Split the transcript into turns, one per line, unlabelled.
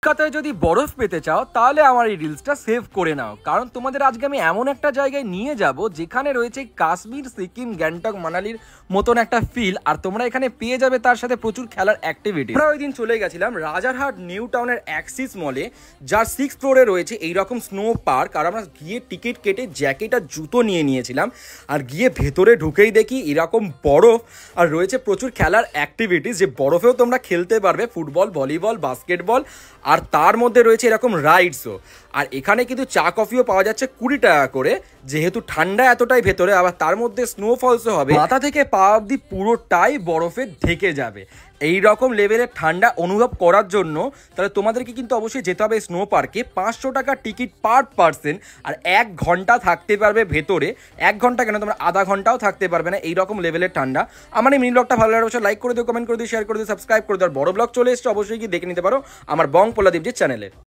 কলকাতায় যদি বরফ পেতে চাও তাহলে আমার এই রিলসটা সেভ করে নাও, কারণ তোমাদের আজকে আমি এমন একটা জায়গায় নিয়ে যাব যেখানে রয়েছে কাশ্মীর, সিকিম, গ্যাংটক, মানালির মতন একটা ফিল, আর তোমরা এখানে পেয়ে যাবে তার সাথে প্রচুর খেলার অ্যাক্টিভিটি। আমরা ওই দিন চলে গেছিলাম রাজারহাট নিউ টাউনের অ্যাক্সিস মলে, যার 6th ফ্লোরে রয়েছে এইরকম স্নো পার্ক। আর আমরা গিয়ে টিকিট কেটে জ্যাকেট আর জুতো নিয়ে নিয়েছিলাম, আর গিয়ে ভেতরে ঢুকেই দেখি এরকম বরফ আর রয়েছে প্রচুর খেলার অ্যাক্টিভিটিস, যে বরফেও তোমরা খেলতে পারবে, ফুটবল, ভলিবল, বাস্কেটবল, আর তার মধ্যে রয়েছে এরকম রাইডসও। আর এখানে কিন্তু চা কফিও পাওয়া যাচ্ছে 20 টাকা করে, যেহেতু ঠান্ডা এতটাই ভেতরে, আবার তার মধ্যে স্নোফলসও হবে। মাথা থেকে পা অবধি পুরোটাই বরফে ঢেকে যাবে। এই রকম লেভেলের ঠান্ডা অনুভব করার জন্য তাহলে তোমাদেরকে কিন্তু অবশ্যই যেতে হবে স্নো পার্কে। 500 টাকা টিকিট পার পার্সন, আর 1 ঘন্টা থাকতে পারবে ভেতরে। 1 ঘন্টা কেন, তোমরা আধা ঘন্টাও থাকতে পারবে না, এইরকম লেভেলের ঠান্ডা। আমার এই মিনি ব্লগটা ভালো লাগলে অবশ্যই লাইক করে দিও, কমেন্ট করে দিও, শেয়ার করে দিও, সাবস্ক্রাইব করে দিও। আর বড় ব্লগ চলে এসছে, অবশ্যই গিয়ে দেখে নিতে পারো আমার বং পোলাদীপজির চ্যানেলে।